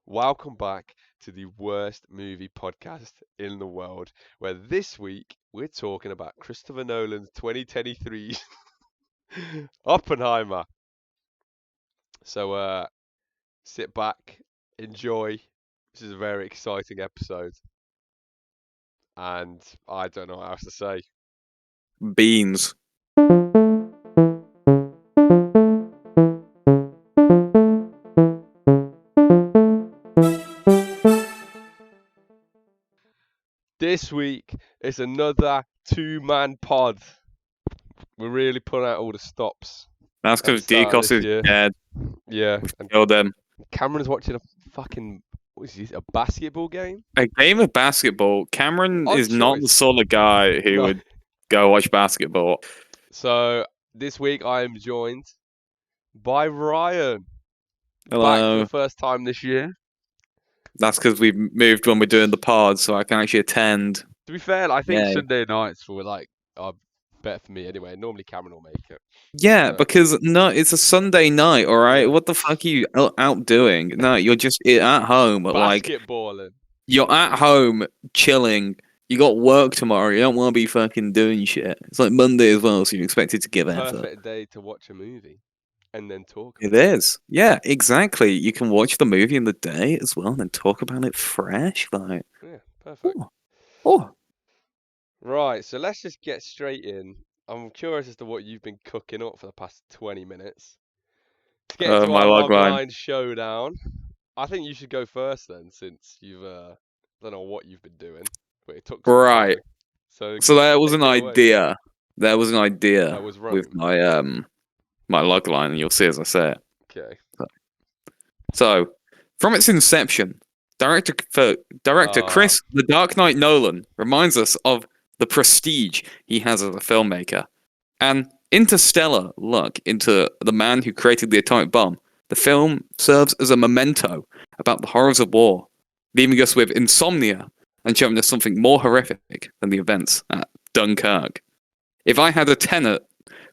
Welcome back to the worst movie podcast in the world, where this week we're talking about Christopher Nolan's 2023 Oppenheimer. So sit back, enjoy. This is a very exciting episode, and I don't know what else to say. Beans. This week is another two-man pod. We're really putting out all the stops That's at the because start of Decos this is year. dead. Yeah, We've and killed them. Cameron's watching a fucking what is this? A basketball game? A game of basketball. Cameron Odd is not the choice. sort of guy who No. would go watch basketball. So this week I am joined by Ryan. Back for Hello. the first time this year. That's because we've moved when we're doing the pod, so I can actually attend. To be fair, I think Yay. Sunday nights were better for me anyway. Normally Cameron will make it. Yeah, So- because no, it's a Sunday night, all right? Yeah. What the fuck are you out doing? No, you're just at home. Basketballing. You're at home chilling. You got work tomorrow. You don't want to be fucking doing shit. It's like Monday as well, so you're expected to give effort. Perfect day to watch a movie and then talk. It is. Yeah, exactly. You can watch the movie in the day as well and then talk about it fresh. Like, Yeah, perfect. oh. Right, so let's just get straight in. I'm curious as to what you've been cooking up for the past 20 minutes. Let's get into My our log line. logline showdown. I think you should go first then, since you've I don't know what you've been doing, but it took some Right. time. So that was take an it away. idea. That was an idea That was with Rome. my log line, and you'll see as I say it. Okay. So, from its inception, director Chris "The Dark Knight" Nolan reminds us of the prestige he has as a filmmaker. And interstellar look into the man who created the atomic bomb. The film serves as a memento about the horrors of war, leaving us with insomnia and showing us something more horrific than the events at Dunkirk. If I had a tenet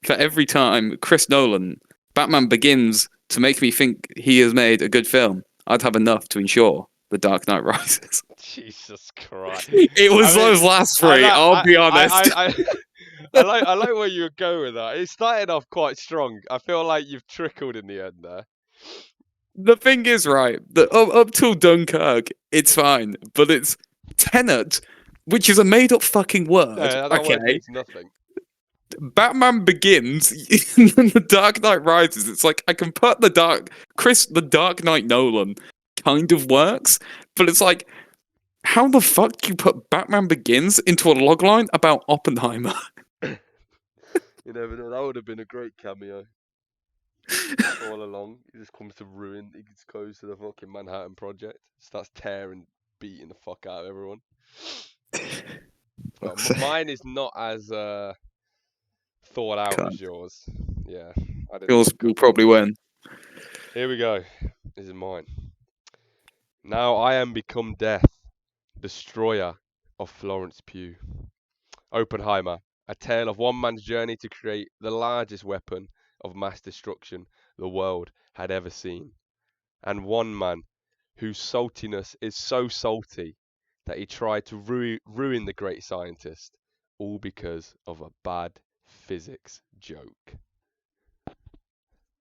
for every time Chris Nolan, Batman Begins, to make me think he has made a good film, I'd have enough to ensure The Dark Knight Rises. Jesus Christ. It was those last three, I'll be honest. I like where you were going with that. It started off quite strong. I feel like you've trickled in the end there. The thing is, right, that up till Dunkirk, it's fine, but it's Tenet, which is a made-up fucking word. Yeah, that word means nothing. Batman Begins and then The Dark Knight Rises. It's like I can put the Dark Knight Nolan kind of works, but it's like, how the fuck do you put Batman Begins into a logline about Oppenheimer? You never know. That would have been a great cameo. All along, he just comes to ruin. He just goes to the fucking Manhattan Project, starts tearing, beating the fuck out of everyone. Well, mine is not as thought out as yours. Yeah, Yours will probably win. Here we go. This is mine. Now I am become death, destroyer of Florence Pugh. Oppenheimer, a tale of one man's journey to create the largest weapon of mass destruction the world had ever seen. And one man whose saltiness is so salty that he tried to ruin the great scientist, all because of a bad physics joke.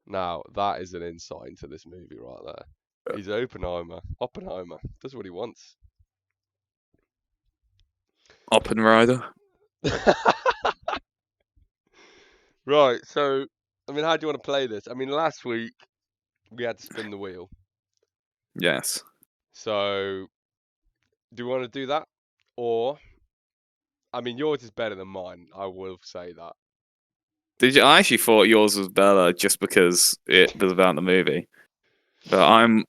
Now, that is an insight into this movie right there. He's Oppenheimer. Oppenheimer does what he wants. Oppenrider. Right, so, I mean, how do you want to play this? I mean, last week, we had to spin the wheel. Yes. So, do you want to do that? Or, I mean, yours is better than mine. I will say that. Did you? I actually thought yours was better just because it was about the movie. But I'm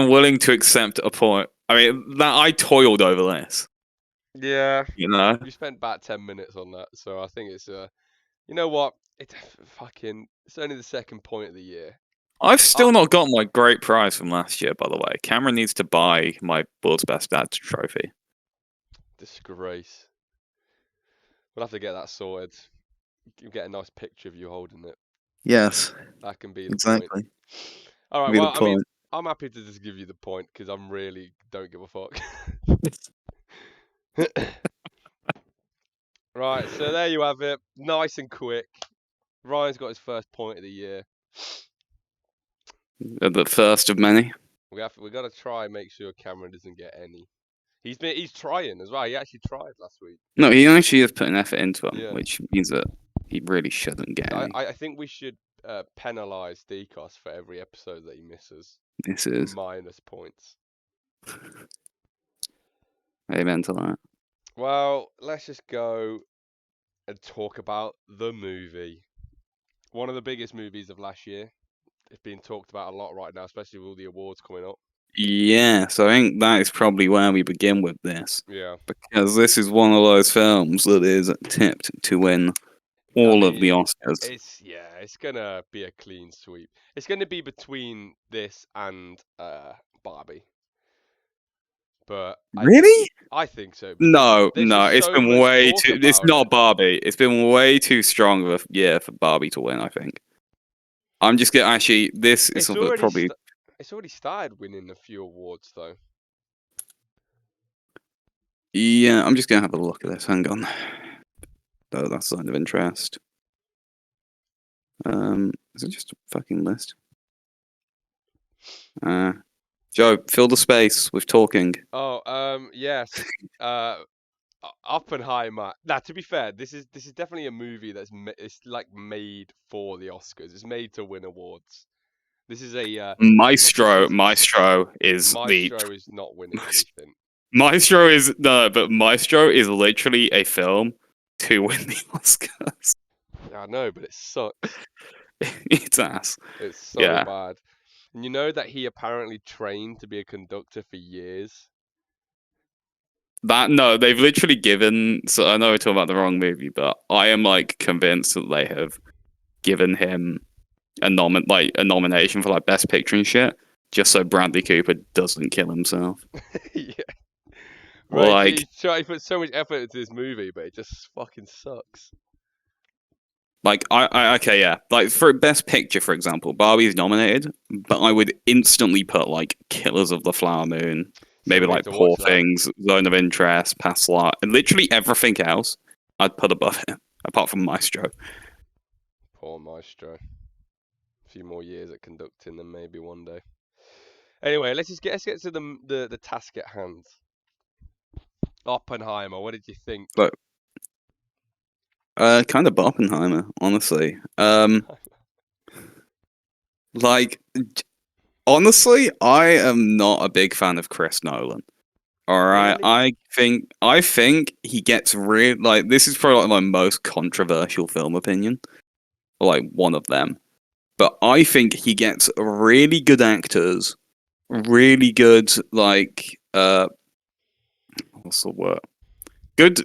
willing to accept a point. I mean, that I toiled over this. Yeah. You know? You spent about 10 minutes on that, so I think it's you know what? It's only the second point of the year. I've still not got my great prize from last year, by the way. Cameron needs to buy my World's Best Dad trophy. Disgrace. We'll have to get that sorted. You get a nice picture of you holding it. Yes. That can be the Exactly. point. All right, Be well, the I mean, point. I'm happy to just give you the point because I'm really don't give a fuck. Right, so there you have it. Nice and quick. Ryan's got his first point of the year. The first of many. We got to try and make sure Cameron doesn't get any. He's trying as well. He actually tried last week. No, he actually is putting effort into them, Yeah. which means that he really shouldn't get any. I think we should penalise Decos for every episode that he misses. This is minus points. amen to that. Well, let's just go and talk about the movie. One of the biggest movies of last year. It's being talked about a lot right now, especially with all the awards coming up. Yeah, so I think that is probably where we begin with this. Yeah. Because this is one of those films that is tipped to win all of the Oscars. It's gonna be a clean sweep. It's gonna be between this and Barbie. But Really? I think so. No, it's been way too. It's not Barbie. It's been way too strong of a year for Barbie to win. I think. I'm just gonna actually. This is probably. It's already started winning a few awards though. Yeah, I'm just gonna have a look at this. Hang on. Oh, that's a sign of interest. Is it just a fucking list? Joe, fill the space with talking. Oh, yes. Oppenheimer. Now, to be fair, this is definitely a movie that's it's like made for the Oscars. It's made to win awards. This is a Maestro. Maestro is not winning anything. Maestro is but Maestro is literally a film to win the Oscars. Yeah, I know, but it sucks. It's ass. It's so bad. And you know that he apparently trained to be a conductor for years. They've literally given. So I know we're talking about the wrong movie, but I am like convinced that they have given him a nomination for like Best Picture and shit, just so Bradley Cooper doesn't kill himself. Yeah. Right, like he put so much effort into this movie, but it just fucking sucks. Like okay, yeah. Like for Best Picture, for example, Barbie's nominated, but I would instantly put like Killers of the Flower Moon, maybe like Poor Things, Zone of Interest, Past Life, and literally everything else I'd put above it, apart from Maestro. Poor Maestro. A few more years at conducting, then maybe one day. Anyway, let's get to the task at hand. Oppenheimer, what did you think? But kind of Barbenheimer, honestly. Like, honestly, I am not a big fan of Chris Nolan. All right, really? I think he gets really like this is probably like my most controversial film opinion, or like one of them. But I think he gets really good actors, really good like what's the word? Good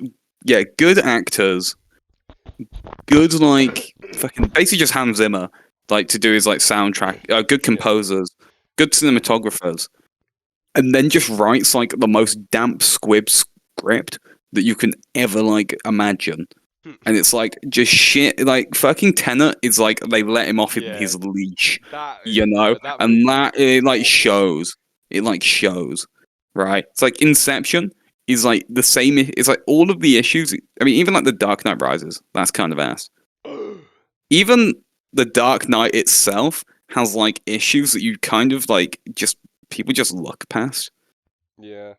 actors. Good like fucking basically just Hans Zimmer like to do his like soundtrack. Good composers, good cinematographers, and then just writes like the most damp squib script that you can ever like imagine. And it's like just shit. Like fucking Tenet is like they let him off his leash, you know, and that it like shows. It like shows, right? It's like Inception is like the same. It's like all of the issues. I mean, even like the Dark Knight Rises, that's kind of ass. Even the Dark Knight itself has like issues that you kind of like just people just look past. Yeah.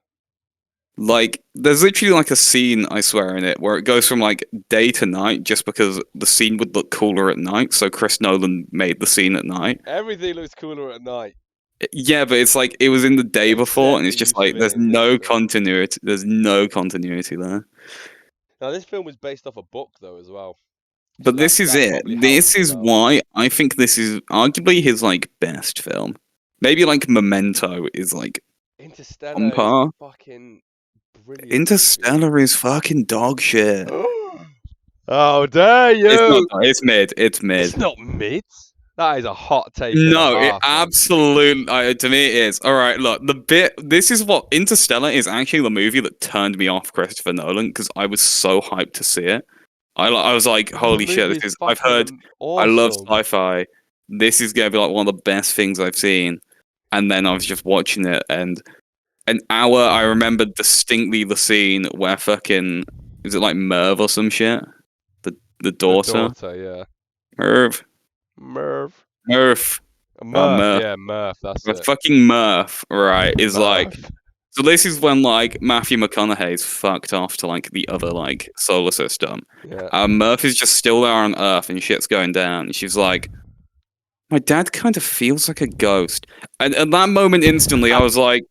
Like, there's literally like a scene, I swear, in it where it goes from like day to night just because the scene would look cooler at night. So Chris Nolan made the scene at night. Everything looks cooler at night. Yeah, but it's like it was in the day before, and it's just like there's no continuity. There's no continuity there. Now, this film was based off a book, though, as well. But this is it. This is why I think this is arguably his like best film. Maybe like Memento is like Interstellar is fucking brilliant. Interstellar is fucking dog shit. Oh, dare you! It's mid. It's mid. It's not mid. That is a hot take. No, it absolutely. To me, it is. All right, look. This is what Interstellar is actually the movie that turned me off Christopher Nolan because I was so hyped to see it. I was like, holy shit! I've heard. Awesome. I love sci-fi. This is gonna be like one of the best things I've seen. and then I was just watching it, and an hour. I remember distinctly the scene where fucking is it like Merv or some shit? The The daughter, daughter, yeah. Merv, Merv. Murph, Murph, Murph, yeah, Murph, that's the it. fucking Murph, right? Is like Murph. so. This is when like Matthew McConaughey's fucked off to like the other like solar system. Yeah. Murph is just still there on Earth, and shit's going down. And she's like, "My dad kind of feels like a ghost." And at that moment, instantly, I was like,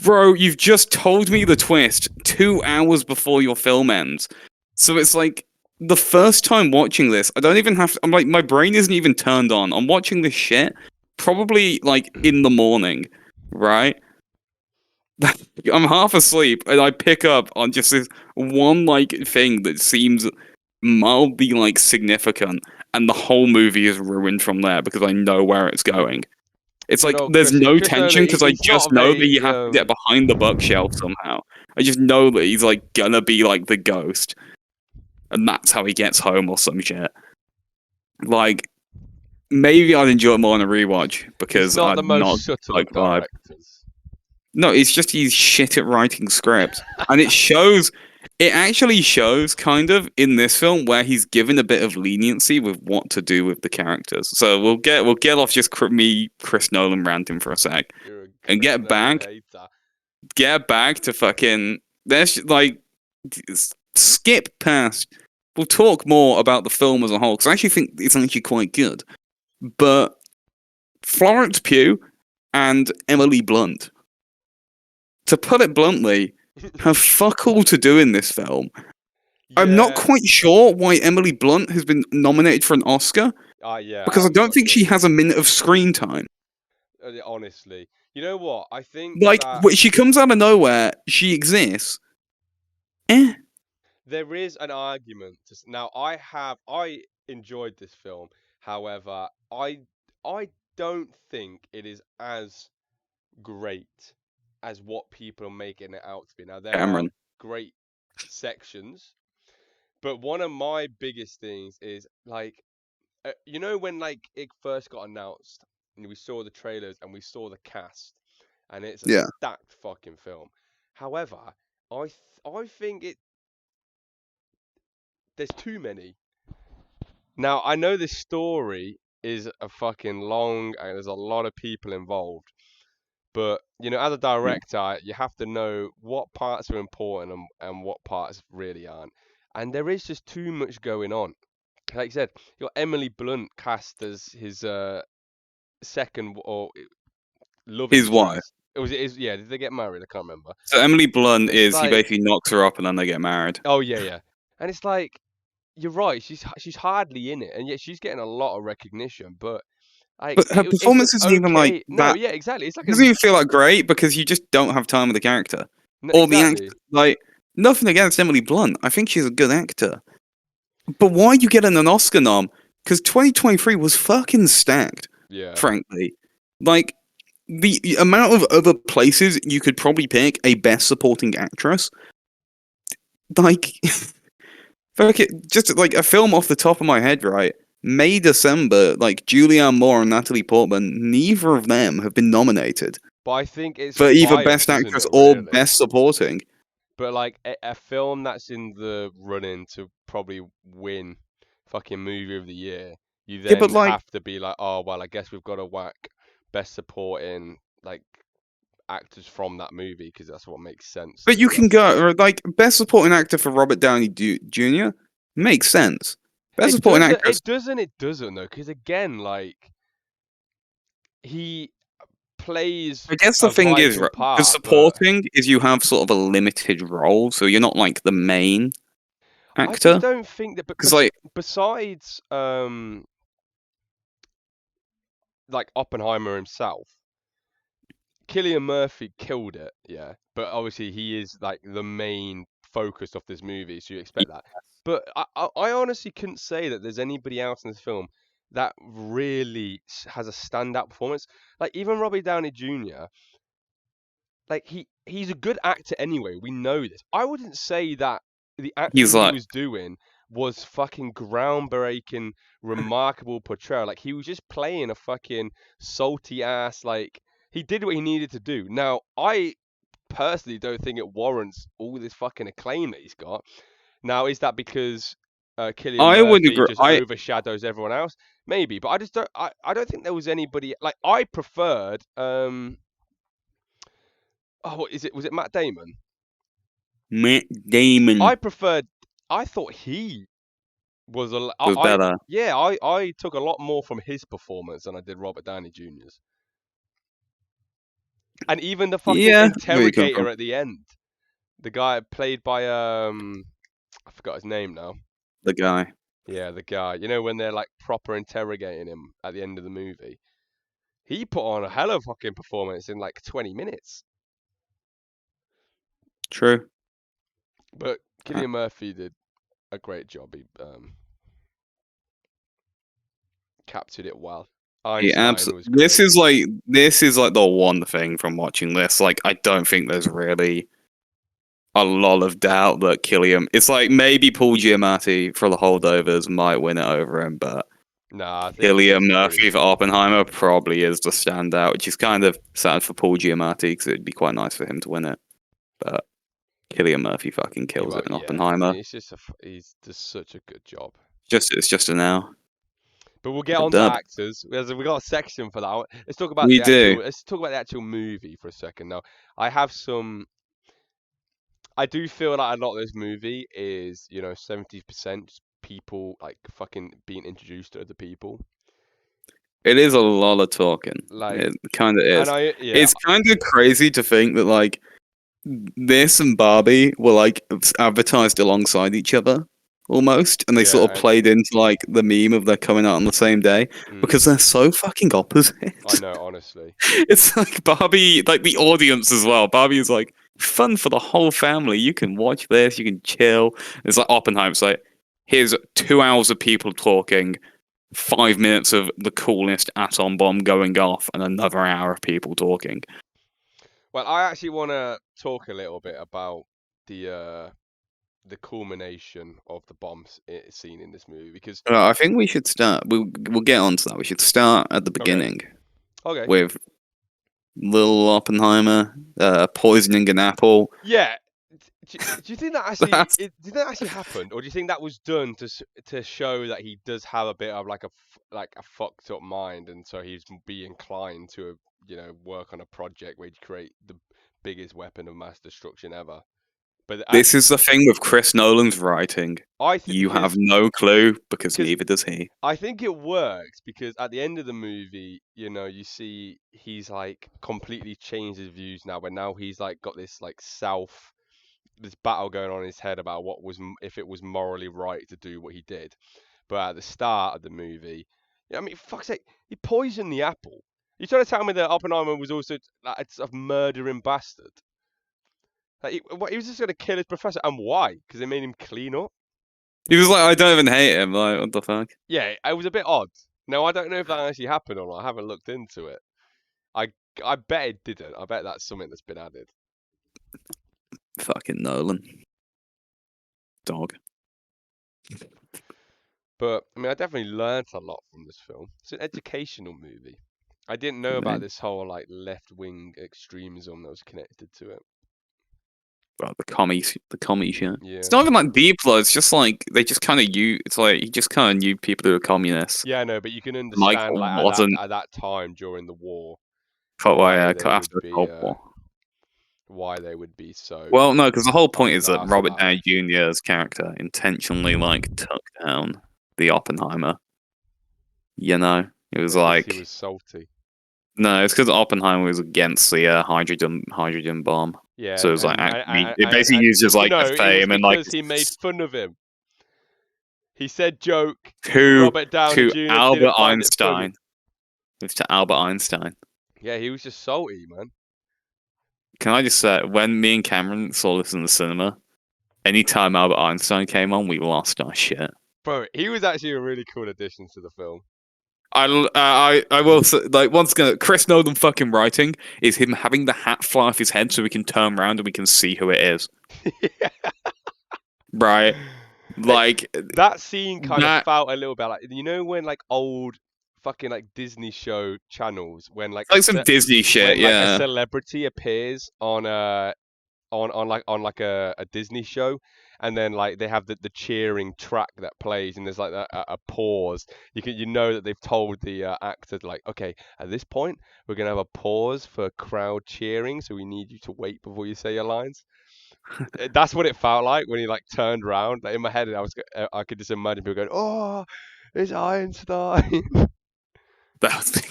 "Bro, you've just told me the twist 2 hours before your film ends." So it's like the first time watching this, I don't even have. I'm like, my brain isn't even turned on. I'm watching this shit probably like in the morning, right? I'm half asleep and I pick up on just this one like thing that seems mildly like significant, and the whole movie is ruined from there because I know where it's going. It's Good like old there's Chris. no Chris Nolan, tension because I he's not just a know that you very have to get behind the bookshelf somehow. I just know that he's like gonna be like the ghost, and that's how he gets home or some shit. Like maybe I'd enjoy it more on a rewatch he's because not I'd the not most subtle like of vibe. directors. No, it's just he's shit at writing scripts, and it shows. It actually shows kind of in this film where he's given a bit of leniency with what to do with the characters. So we'll get off just me Chris Nolan ranting for a sec You're a and Chris Nolan hater. get back to fucking. There's like skip past. We'll talk more about the film as a whole because I actually think it's actually quite good. But Florence Pugh and Emily Blunt, to put it bluntly, have fuck all to do in this film. I'm not Yeah. quite sure why Emily Blunt has been nominated for an Oscar Yeah, because I I'm don't not think sure she has either. a minute of screen time. Honestly, you know what? I think Like that when she comes out of nowhere, she exists. Eh? there is an argument now. I enjoyed this film. However, I don't think it is as great as what people are making it out to be. Now there are Cameron. great sections, but one of my biggest things is like you know when like it first got announced and we saw the trailers and we saw the cast and it's a Yeah. stacked fucking film. However, I think there's too many. Now I know this story is a fucking long and there's a lot of people involved. But you know, as a Yeah. director, you have to know what parts are important and what parts really aren't. And there is just too much going on. Like you said, you got Emily Blunt cast as his second or love His wife. interest. It was it is yeah. Did they get married? I can't remember. So Emily Blunt It's is he like basically knocks her up and then they get married. oh yeah yeah, and it's like you're right. She's hardly in it, and yet she's getting a lot of recognition. But like But her it's an performance isn't even like okay. No, that. yeah, exactly. It's like It doesn't even feel like great because you just don't have time with the character no, or the actor. exactly. Like nothing against Emily Blunt. I think she's a good actor. But why are you getting an Oscar nom? Because 2023 was fucking stacked, Yeah. frankly. Like, the amount of other places you could probably pick a best supporting actress, like, fuck it, just like a film off the top of my head, right? May, December, like Julianne Moore and Natalie Portman, neither of them have been nominated But I think it's for either biased, Best isn't Actress it, or really? Best Supporting. But like a film that's in the running to probably win fucking movie of the year, you Yeah, but then like, have to be like, oh well, I guess we've got to whack best supporting like actors from that movie because that's what makes sense but to you the can Oscars. go, or like, Best Supporting Actor for Robert Downey Jr. makes sense. Best Supporting Actress. It doesn't though, because again, like he plays I guess the a thing is, vital right, because part, but supporting is you have sort of a limited role, so you're not like the main I just actor. don't think that. Because like, Besides, like Oppenheimer himself. Cillian Murphy killed it, yeah. But obviously he is like the main focus of this movie, so you expect that. But I honestly couldn't say that there's anybody else in this film that really has a standout performance. Like even Robbie Downey Jr. Like he's a good actor anyway. We know this. I wouldn't say that the he's acting he like, was doing was fucking groundbreaking, remarkable portrayal. Like he was just playing a fucking salty ass like He did what he needed to do. Now, I personally don't think it warrants all this fucking acclaim that he's got. Now, is that because Cillian I would Murphy agree. just overshadows everyone else? Maybe, but I just don't. I don't think there was anybody like I preferred. Oh, what is it? Was it Matt Damon? Matt Damon I preferred. I thought he was was better. yeah. I took a lot more from his performance than I did Robert Downey Jr.'s. And even the fucking Yeah, where you come interrogator from? at the end, the guy played by I forgot his name now. The guy. Yeah, the guy. You know when they're like proper interrogating him at the end of the movie. He put on a hell of a fucking performance in like 20 minutes. True. But Uh, Cillian Murphy did a great job. He captured it well. He Einstein was absolutely. This great. is like the one thing from watching this. Like, I don't think there's really a lot of doubt that Cillian. It's like maybe Paul Giamatti for the holdovers might win it over him, but Nah, I think Cillian he's pretty. Murphy for Oppenheimer probably is the standout, which is kind of sad for Paul Giamatti because it'd be quite nice for him to win it. But Cillian Murphy fucking Yeah, kills well, it in yeah. I Oppenheimer. mean, he's just such a good job. It's just an hour. But we'll get A on to dub. actors. We got a section for that. Let's talk about We the do. actual. Let's talk about the actual movie for a second. Now, I have some. I do feel like a lot of this movie is, 70% people like fucking being introduced to other people. It is a lot of talking. Like, It kind of and is. yeah, It's kind of crazy to think that like this and Barbie were like advertised alongside each other almost, and they sort of yeah, played into like the meme of they're coming out on the same day because they're so fucking opposite. I know, honestly. It's like Barbie, like the audience as well. Barbie is like fun for the whole family. You can watch this, you can chill. It's like Oppenheimer. It's like here's 2 hours of people talking, 5 minutes of the coolest atom bomb going off, and another hour of people talking. Well, I actually want to talk a little bit about the culmination of the scene in this movie because I think we should start. We'll get onto that. We should start at the okay, beginning okay, with little Oppenheimer poisoning an apple. yeah. Do you think that actually That's do you think that actually happened, or do you think that was done to show that he does have a bit of like a fucked up mind, and so he's be inclined to work on a project where he'd create the biggest weapon of mass destruction ever? But this is the thing with Chris Nolan's writing. I think You have no clue because because neither does he. I think it works because at the end of the movie, you see he's like completely changed his views now, but now he's like got this battle going on in his head about if it was morally right to do what he did. But at the start of the movie, I mean, fuck's sake, he poisoned the apple. You trying to tell me that Oppenheimer was also like a murdering bastard? Like, he was just gonna kill his professor, and why? Because they made him clean up. He was like, I don't even hate him. Like, what the fuck? Yeah, it was a bit odd. Now I don't know if that actually happened or not. I haven't looked into it. I I bet it didn't. I bet that's something that's been added. Fucking Nolan. Dog. But I mean, I definitely learned a lot from this film. It's an educational movie. I didn't know about this whole like left wing extremism that was connected to it. Well, the commie shit. Yeah. It's not even like deep though. It's just like they just kind of It's like he just kind of knew people who were communists. Yeah, no, but you can Like understand like wasn't at that time during the war quite why they would after the be Cold War. so Well, no, because the whole point is that unasked Robert about it. Downey Jr.'s character intentionally like took down the Oppenheimer. You know, it was Because he like was salty. no, it's because Oppenheimer was against the hydrogen bomb. Yeah, So it was like actually, it basically and uses like the no, it was fame and like because he made fun of him. He said joke. to Robert Downey to Jr. didn't Albert find it funny. Einstein. It's to Albert Einstein. Yeah, he was just salty, man. Can I just say, when me and Cameron saw this in the cinema, anytime Albert Einstein came on, we lost our shit. Bro, he was actually a really cool addition to the film. I will say, like once again, Chris Nolan fucking writing is him having the hat fly off his head so we can turn around and we can see who it is. Right? Like that scene kind of that. felt a little bit like when like old fucking like Disney show channels when like It's like some Disney shit, when like a yeah. celebrity appears on a Disney show, and then like they have the cheering track that plays, and there's like a pause. You know that they've told the actor like, okay, at this point we're gonna have a pause for crowd cheering, so we need you to wait before you say your lines. That's what it felt like when he like turned around. Like in my head, I could just imagine people going, "Oh, it's Einstein." That was the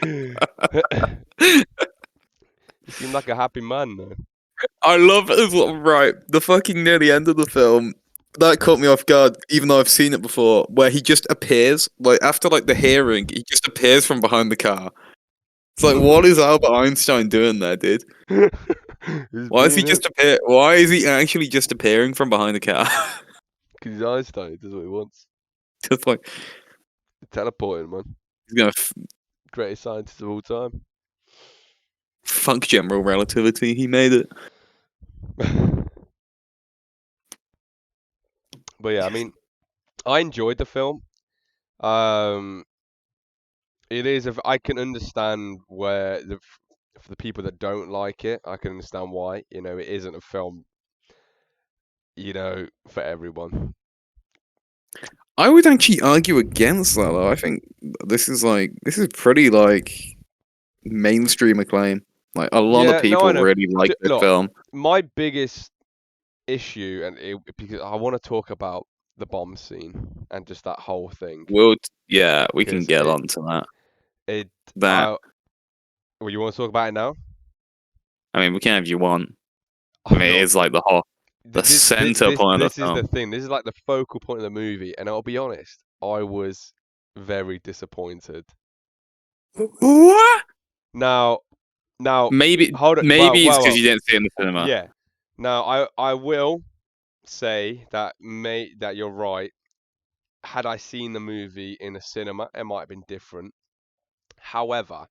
You camera. seem like a happy man, though. I love it as well. Right, the fucking near the end of the film that caught me off guard, even though I've seen it before, where he just appears, like after like the hearing, he just appears from behind the car. It's like, what is Albert Einstein doing there, dude? He's Why is he being just him appear? Why is he actually just appearing from behind the car? because he's Einstein. He does what he wants. Just like Teleporting, man. he's gonna Greatest scientist of all time. funk general relativity. He made it. But yeah, I mean, I enjoyed the film. Um, it is. I can understand where for the people that don't like it, I can understand why. You know, it isn't a film, for everyone. I would actually argue against that though. I think this is pretty like mainstream acclaim. Like a lot of Yeah, no, I people know. really like this Look, film. my biggest issue, because I want to talk about the bomb scene and just that whole thing, Yeah, we can because get on to that. it, That well, you want to talk about it now? I mean, we can have you want. I Oh, mean, look, it's like the center point of this the is the film. thing. This is like the focal point of the movie, and I'll be honest, I was very disappointed. What? Now, now, hold it. Maybe it's because you didn't see it in the cinema. Yeah. Now, I will say that you're right. Had I seen the movie in a cinema, it might have been different. However,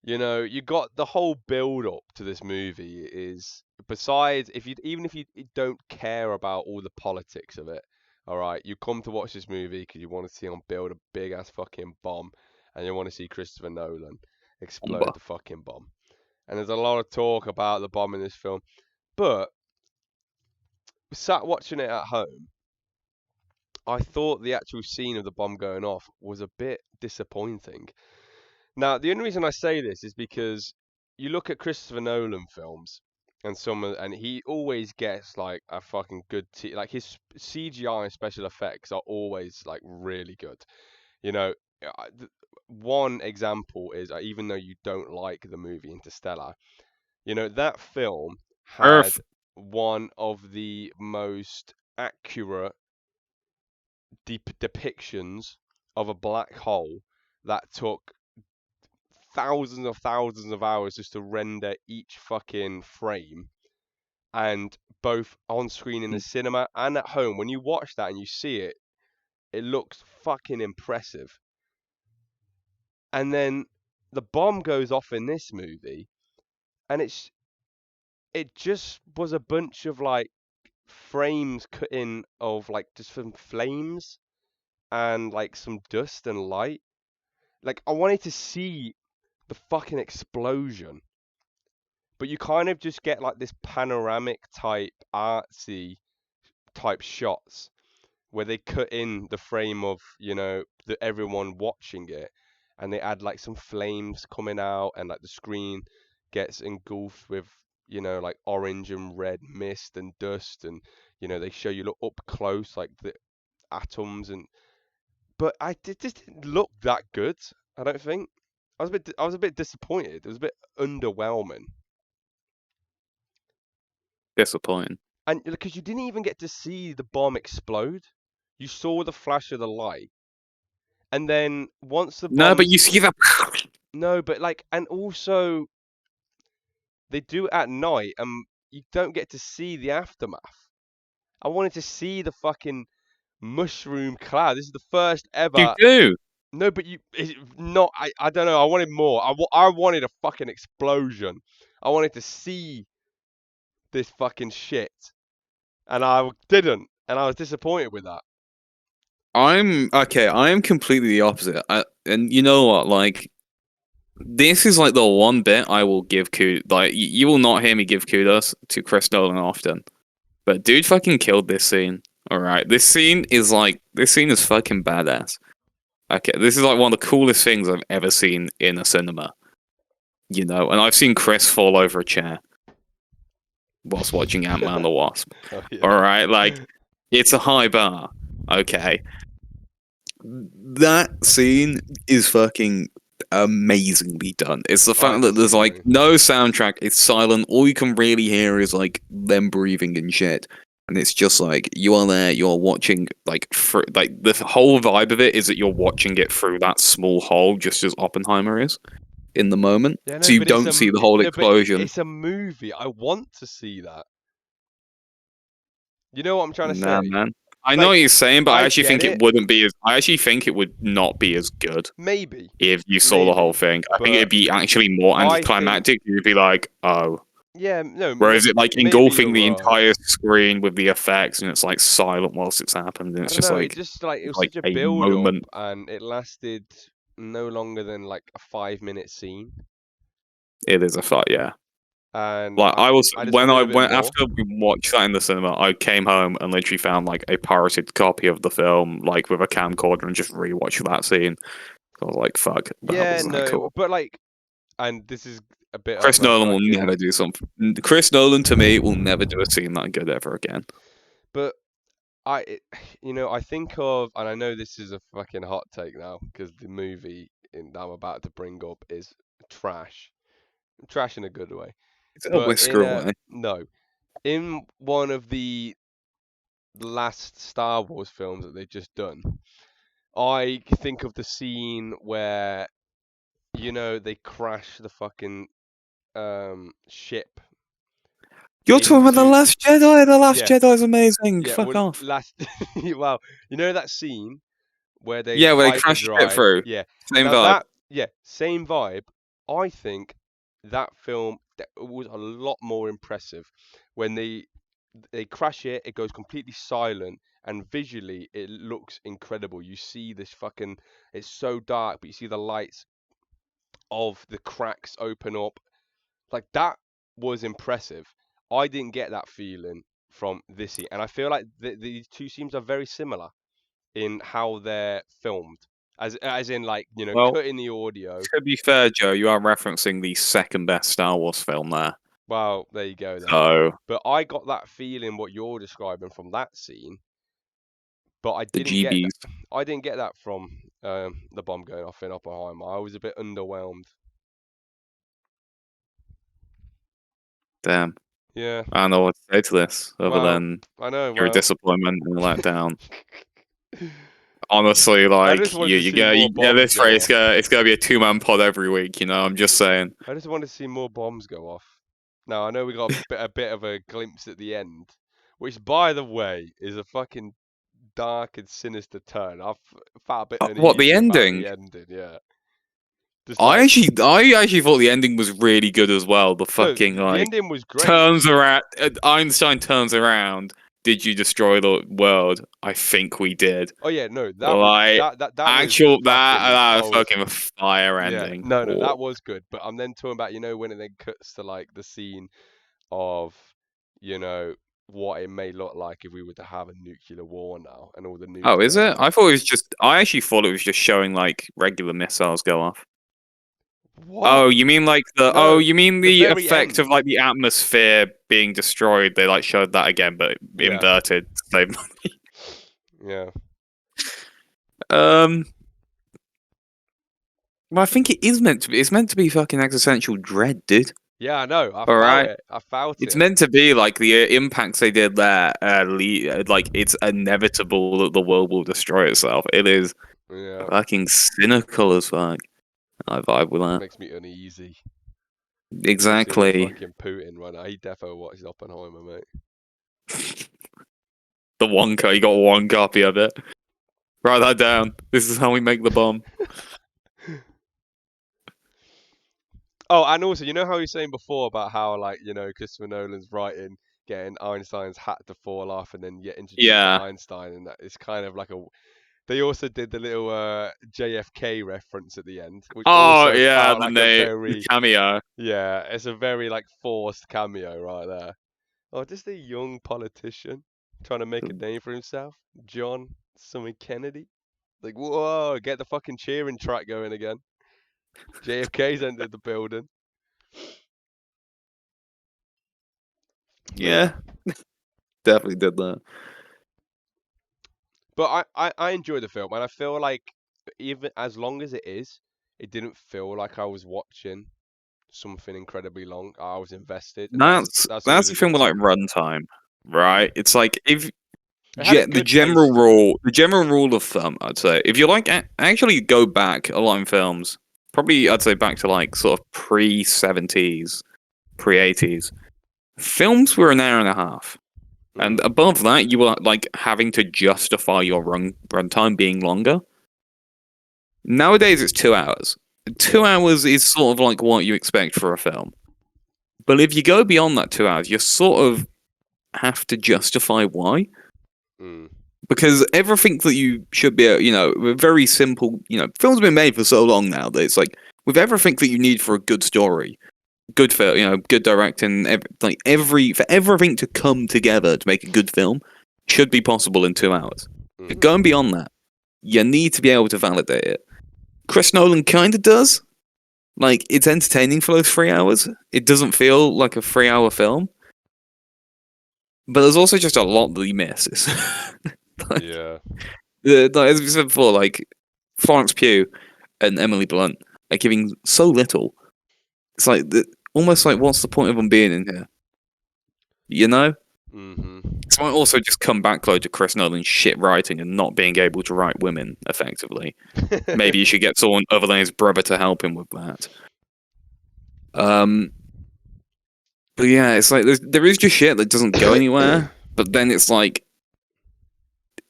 you got the whole build up to this movie is besides if you even if you don't care about all the politics of it, all right, you come to watch this movie because you want to see him build a big ass fucking bomb, and you want to see Christopher Nolan explode Umba. the fucking bomb. And there's a lot of talk about the bomb in this film, but sat watching it at home, I thought the actual scene of the bomb going off was a bit disappointing. Now, the only reason I say this is because you look at Christopher Nolan films, and he always gets like a fucking good like his CGI and special effects are always like really good. You know, one example is even though you don't like the movie Interstellar, that film had Earth. one of the most accurate depictions of a black hole that took thousands of hours just to render each fucking frame, and both on screen in the cinema and at home when you watch that and you see it, it looks fucking impressive. And then the bomb goes off in this movie, and it just was a bunch of like frames cut in of like just some flames and like some dust and light. Like I wanted to see the fucking explosion, but you kind of just get like this panoramic type artsy type shots where they cut in the frame of everyone watching it, and they add like some flames coming out, and like the screen gets engulfed with like orange and red mist and dust, and they show you look up close like the atoms, and but just didn't look that good. I don't think. I was a bit disappointed. It was a bit underwhelming. Disappointing. And because you didn't even get to see the bomb explode, you saw the flash of the light, and then once the No, but bombs, you see that. no, but like, and also they do it at night, and you don't get to see the aftermath. I wanted to see the fucking mushroom cloud. This is the first You ever. do. No, but not. I don't know. I wanted more. I wanted a fucking explosion. I wanted to see this fucking shit, and I didn't, and I was disappointed with that. I'm okay. I am completely the opposite. And you know what? Like, this is like the one bit I will give kudos. Like, you will not hear me give kudos to Chris Nolan often, but dude fucking killed this scene. All right, this scene is fucking badass. Okay, this is like one of the coolest things I've ever seen in a cinema. You know, and I've seen Chris fall over a chair whilst watching Ant-Man the Wasp. Oh All yeah. right, like, it's a high bar. Okay, that scene is fucking amazingly done. It's the I fact that there's like disagree. no soundtrack, it's silent, all you can really hear is like them breathing and shit. And it's just like you are there, you're watching like like the whole vibe of it is that you're watching it through that small hole, just as Oppenheimer is in the moment. Yeah, So no, you but don't see the whole no, but explosion. it's a movie. I want to see that. You know what I'm trying to Nah, say? man. I know Like, what you're saying, but I I actually get think it it. wouldn't be as. I actually think it would not be as good Maybe, if you saw the whole maybe, thing. I think but it'd be actually more I think, anticlimactic. You'd be like, oh. yeah, no, Whereas it like maybe you're engulfing the right. entire screen with the effects and it's like silent whilst it's happened and I it's don't just know. It just it was like such a a build up, moment. and it lasted no longer than like a 5 minute scene, It is a fight, yeah. and Like I was I just when wanted I a bit went more. after we watched that in the cinema, I came home and literally found like a pirated copy of the film, like with a camcorder, and just rewatched that scene. I was like, "Fuck, that Yeah, was that no, cool." but like, and this is a bit of Chris a Nolan will never fucking, do something. Chris Nolan to me will never do a scene that good ever again. but I think of, and I know this is a fucking hot take now because the movie that I'm about to bring up is trash, trash in a good way. It's a But whisker in a away. no, in one of the last Star Wars films that they've just done, I think of the scene where they crash the fucking ship You're talking about the into Last Jedi. The Last yeah Jedi's amazing. yeah Fuck well off. last well that scene where they Yeah, where they crashed it hyperdrive. through. Yeah. Same Now vibe. that, yeah, same vibe. I think that film that was a lot more impressive when they crash it. It goes completely silent, and visually it looks incredible. You see this fucking. It's so dark, but you see the lights of the cracks open up. Like that was impressive. I didn't get that feeling from this scene, and I feel like these two scenes are very similar in how they're filmed, as in like Well, cutting the audio. to be fair, Joe, you are referencing the second best Star Wars film there. Well, there you go then. So But I got that feeling what you're describing from that scene, but I the didn't get that. GBs. I didn't get that from the bomb going off in Oppenheimer. I was a bit underwhelmed. Damn. Yeah. I don't know what to say to this other Well, than I know. you're a Well, disappointment and a letdown. Honestly, I just like wanted to see more you get bombs this go right. off. It's gonna be a 2-man pod every week. You know, I'm just saying. I just wanted to see more bombs go off. Now I know we got a bit of a glimpse at the end, which, by the way, is a fucking dark and sinister turn. I felt a bit What the uneasy about ending? the ending. Yeah, just like I actually thought the ending was really good as well. The no, fucking the like ending was great. turns around. Einstein turns around. Did you destroy the world? I think we did. Oh yeah, no, that was Like that was actual fucking. that I was fucking fire yeah, ending. no, Oh. that was good. But I'm then talking about when it then cuts to like the scene of you know what it may look like if we were to have a nuclear war now and all the nukes Oh, is going it? off. I thought it was just. I actually thought it was just showing like regular missiles go off. What? Oh, you mean like the? Oh, No, you mean the the very effect of end. like the atmosphere being destroyed? They like showed that again, but Yeah, inverted. To save money. yeah. Um, well, I think it is meant to be. It's meant to be fucking existential dread, dude. Yeah, I know. I All felt right. it. I felt It's it. meant to be like the impacts they did there. Like it's inevitable that the world will destroy itself. It is Yeah, fucking cynical as fuck. I vibe with that. makes me uneasy. Especially with Exactly. fucking Putin right now. He defo watched Oppenheimer, mate. The one you got one copy of it. Write that down. This is how we make the bomb. Oh, and also, you know how you were saying before about how, like, Christopher Nolan's writing, getting Einstein's hat to fall off and then get introduced to Yeah. Einstein, and that it's kind of like They also did the little JFK reference at the end, which Oh also yeah, felt like a the very, cameo. yeah, it's a very like forced cameo right there. Oh, just a young politician trying to make a name for himself, John something Kennedy. Like, whoa, get the fucking cheering track going again. JFK's entered the building. But yeah, Yeah, definitely did that. but I enjoy the film, and I feel like even as long as it is, it didn't feel like I was watching something incredibly long. I was invested, and that's That's always the a thing good with like sign. runtime, right? Mm. It's like if It had a good pace to it. the general rule of thumb, I'd say, if you like actually go back a lot in films, probably I'd say back to like sort of pre 70s, pre 80s, films were an hour and a half. And Mm. above that, you were like having to justify your runtime being longer. Nowadays, it's 2 hours. Two Yeah. hours is sort of like what you expect for a film. But if you go beyond that 2 hours, you sort of have to justify why. Mm. Because everything that you should be, with very simple, films have been made for so long now that it's like, with everything that you need for a good story, good film, good directing, for everything to come together to make a good film should be possible in 2 hours. But Mm. going beyond that, you need to be able to validate it. Chris Nolan kind of does. Like, it's entertaining for those 3 hours. It doesn't feel like a 3 hour film. But there's also just a lot that he misses. like, Yeah. as we said before, like Florence Pugh and Emily Blunt are giving so little. It's like almost like, what's the point of them being in here? You know? Mhm. So I also just come back low to Chris Nolan's shit writing and not being able to write women effectively. Maybe you should get someone other than his brother to help him with that. Um, but yeah, it's like there is just shit that doesn't go anywhere. But then it's like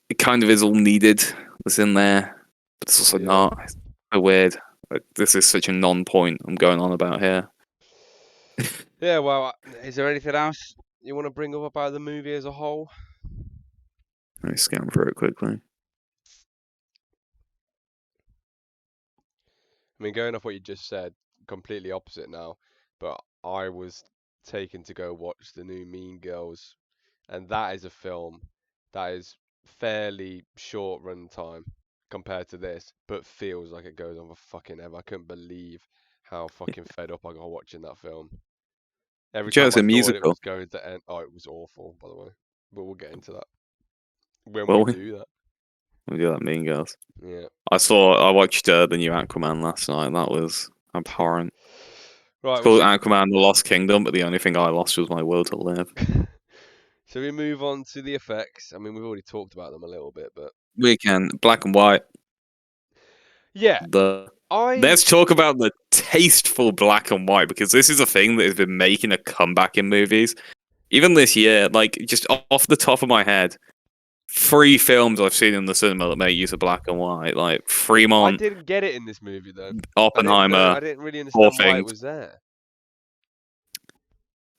it kind of is all needed that's in there, but it's also Yeah. not. It's so weird. Like, this is such a non-point I'm going on about here. Yeah. Well, is there anything else you want to bring up about the movie as a whole? Let me scan through it quickly. I mean, going off what you just said, completely opposite now. But I was taken to go watch the new Mean Girls, and that is a film that is fairly short run time compared to this, but feels like it goes on for fucking ever. I couldn't believe how fucking fed up I got watching that film. Every Joe, time it's I a thought it musical. was going to end, oh, it was awful, by the way. But we'll get into that when we Well, do that. we do that Mean Girls. Yeah. I watched the new Aquaman last night. That was abhorrent. Right, It's well, called Aquaman: The Lost Kingdom, but the only thing I lost was my will to live. shall we move on to the effects? I mean, we've already talked about them a little bit, but We can black and white. yeah, The I Let's talk about the tasteful black and white because this is a thing that has been making a comeback in movies. Even this year, like just off the top of my head, 3 films I've seen in the cinema that make use of black and white, like I Fremont, didn't get it in this movie though. Oppenheimer, I didn't really Poor understand why it Things. was there.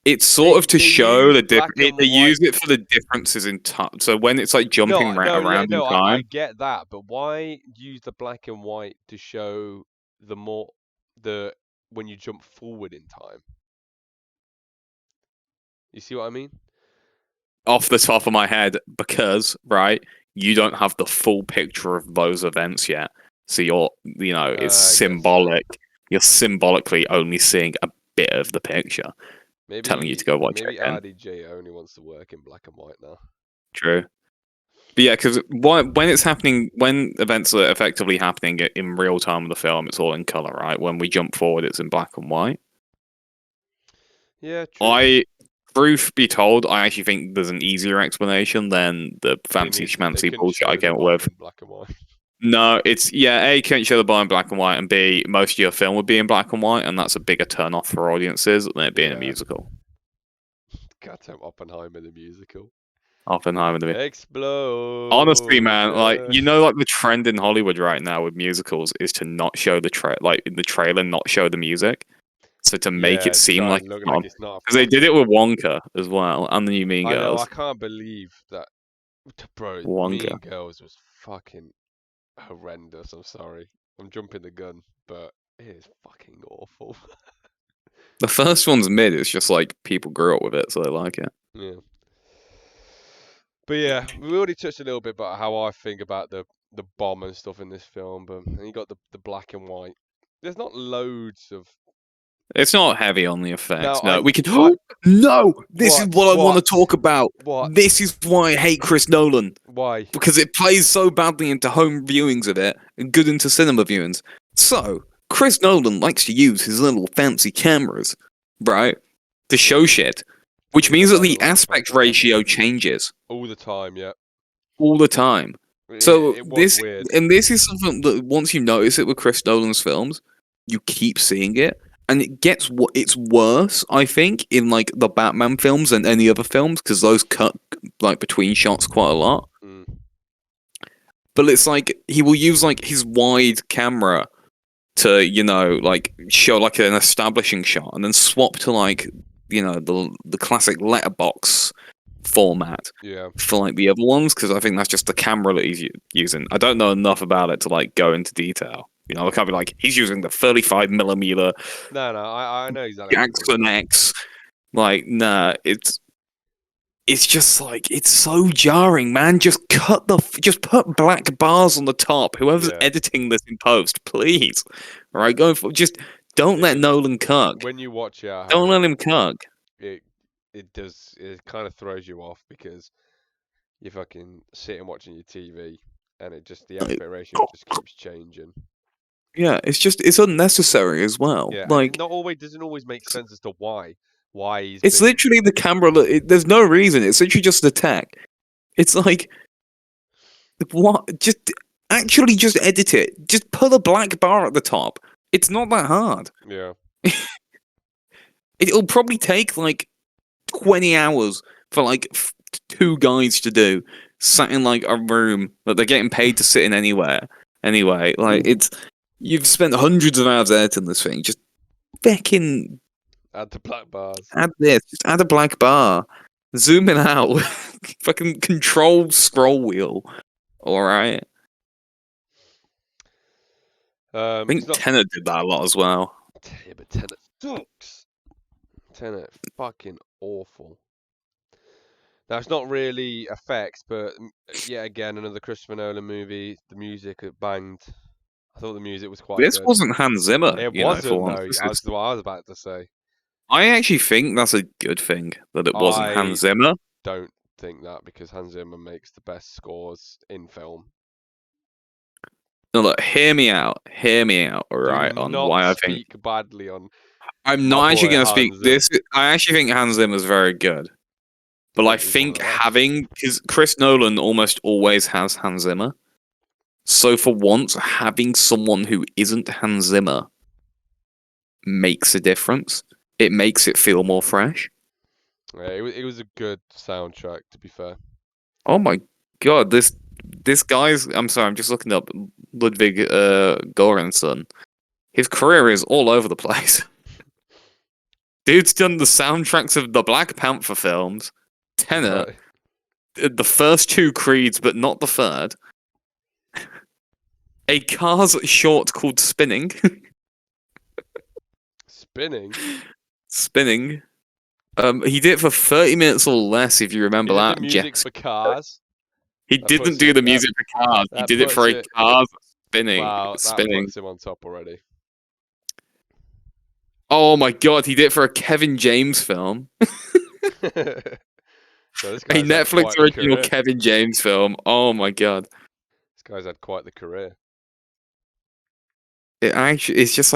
It's sort of to They show use the black different. and They white. use it for the differences in time. So when it's like jumping Yeah, around in no, I time, get that, but why use the black and white to show the more the when you jump forward in time? You see what I mean? off the top of my head, because right, you don't have the full picture of those events yet. So it's I guess so. symbolic. You're symbolically only seeing a bit of the picture, telling you to go watch it Maybe again. RDJ only wants to work in black and white now. True. But yeah, because when it's happening, when events are effectively happening in real time of the film, it's all in color, right? When we jump forward, it's in black and white. Yeah, true. I, truth be told, I actually think there's an easier explanation than the fancy They schmancy couldn't bullshit I show the came up bomb with. in black and white. No, it's A, you can't show the bar in black and white, and B, most of your film would be in black and white, and that's a bigger turn off for audiences than it being a Yeah. musical. Goddamn Oppenheimer the musical. Oppenheimer to me. Honestly, Explode. man, like like the trend in Hollywood right now with musicals is to not show like in the trailer, not show the music, so to make it Yeah, to seem try like and it's look not. like it's not a Because they did it fucking. with Wonka as well, and the new Mean I know. I Girls. can't believe that, bro. Wonka. Mean Girls was fucking horrendous. I'm sorry. I'm jumping the gun, but it is fucking awful. The first one's mid. It's just like people grew up with it, so they like it. Yeah. But yeah, we already touched a little bit about how I think about the bomb and stuff in this film, but and you got the black and white. There's not loads of It's not heavy on the no. effects. No, we can. I No, this is what I want to what talk about. what This is why I hate Chris Nolan, why? because it plays so badly into home viewings of it and good into cinema viewings. So Chris Nolan likes to use his little fancy cameras, right, to show shit, which He means does that have the a lot of aspect fancy ratio cameras. changes All the time. Yeah, all the time. it, So it was this weird. and this is something that once you notice it with Chris Nolan's films, you keep seeing it, and it gets what it's worse. I think in like the Batman films and any other films because those cut like between shots quite a lot. Mm. But it's like he will use like his wide camera to like show like an establishing shot, and then swap to like the classic letterbox format Yeah. for like the other ones because I think that's just the camera that he's using. I don't know enough about it to like go into detail. I can't be like he's using the 35mm No, I know exactly what you're talking Jackson about. X. Like, nah, it's just like it's so jarring, man. Just just put black bars on the top. Whoever's Yeah. editing this in post, please. All right, going for just don't let Nolan cuck. When you watch it at Don't let home, him cuck. it it kind of throws you off because you're fucking sitting watching your TV and the aspect ratio just keeps changing. Yeah, it's unnecessary as well. Yeah, and it Like not always doesn't always make sense as to why he's it's been. literally the camera. There's no reason. It's literally just an attack. It's like what? Just edit it. Just put a black bar at the top. It's not that hard. Yeah. It'll probably take like 20 hours for like two guys to do, sat in like a room that they're getting paid to sit in anywhere. Anyway, like you've spent hundreds of hours editing this thing. Just fucking Add the black bars. add this. Just add a black bar. Zoom it out. Fucking control scroll wheel. All right. I think It's not. Tenet did that a lot as well. Yeah, but Tenet sucks. Tenet fucking awful. Now it's not really effects, but yet again another Christopher Nolan movie. The music it banged. I thought the music was quite This good. wasn't Hans Zimmer, It for wasn't once. though. That's what I was about to say. I actually think that's a good thing that it wasn't Hans I Zimmer. don't think that because Hans Zimmer makes the best scores in film. No, look, hear me out. Hear me out, all Do right, on not why I think. speak badly on I'm my not actually boy going to speak Hans this. I actually think Hans Zimmer's very good. But I He's one of think the best. because Chris Nolan almost always has Hans Zimmer. So for once, having someone who isn't Hans Zimmer makes a difference. It makes it feel more fresh. Yeah, it was a good soundtrack to be fair. Oh my god, this guy's. I'm sorry, I'm just looking up Ludwig Göransson. His career is all over the place. Dude's done the soundtracks of the Black Panther films, Tenet, Right. the first two Creeds, but not the third. A Cars short called Spinning. Spinning. Spinning. He did it for 30 minutes or less, if you remember He did that. the music for Cars. He That didn't puts do it the that music for Cars. He that did it puts for a it. Cars spinning. Wow, that Spinning. puts him on top already. Oh my god, he did it for a Kevin James film. So this A guy's had Netflix quite the original career. Kevin James film. Oh my god. This guy's had quite the career. It's just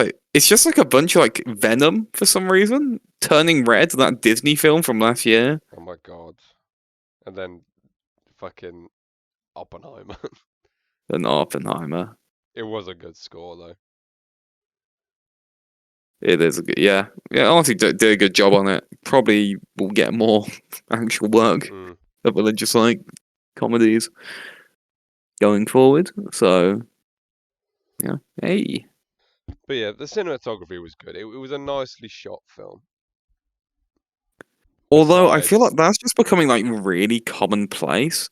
like a bunch of like Venom for some reason. Turning Red, that Disney film from last year. Oh my god. And then fucking Oppenheimer. And Oppenheimer. It was a good score though. It is a good, yeah. Honestly, did a good job on it. Probably will get more actual work Mm. other than just like comedies going forward. So, yeah. Hey. But yeah, the cinematography was good. It was a nicely shot film. Although I feel like Besides, that's just becoming like really commonplace.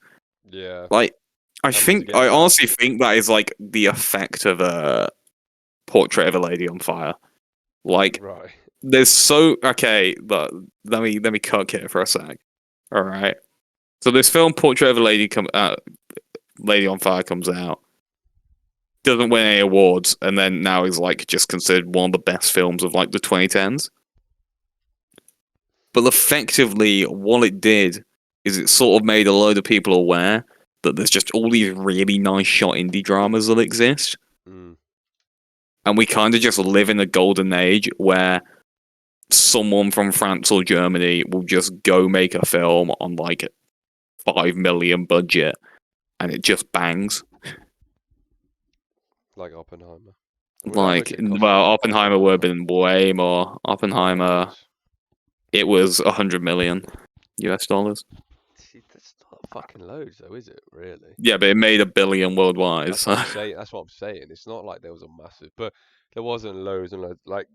yeah, Like I honestly think that is like the effect of a Portrait of a Lady on Fire. Like, Right. there's so okay. But let me cut here for a sec. All right. So this film, Portrait of a Lady on Fire, comes out. Doesn't win any awards, and then now is like just considered one of the best films of like the 2010s. But effectively, what it did is it sort of made a load of people aware that there's just all these really nice shot indie dramas that exist. Mm. And we kind of just live in a golden age where someone from France or Germany will just go make a film on like a 5 million budget and it just bangs. Like Oppenheimer. Like, well, Oppenheimer would have been way more. Oppenheimer, it was 100 million US dollars. See, that's not fucking loads, though, is it? Really? Yeah, but it made $1 billion worldwide. That's what I'm saying. That's what I'm saying. It's not like there was a massive, but there wasn't loads and loads. Like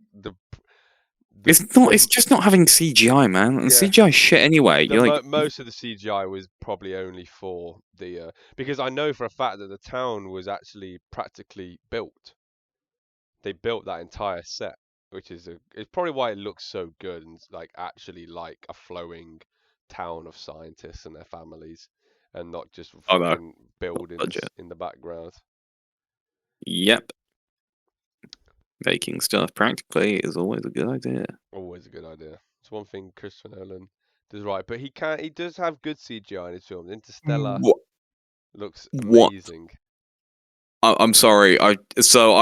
it's not. It's just not having CGI, man. And Yeah. CGI shit anyway. You're like, most of the CGI was probably only for the because I know for a fact that the town was actually practically built. They built that entire set, which is it's probably why it looks so good and like actually like a flowing town of scientists and their families, and not just oh no, fucking buildings budget. in the background. Yep. Making stuff practically is always a good idea. Always a good idea. It's one thing Christopher Nolan does right, but he does have good CGI in his films. Interstellar looks What? amazing. I'm sorry. I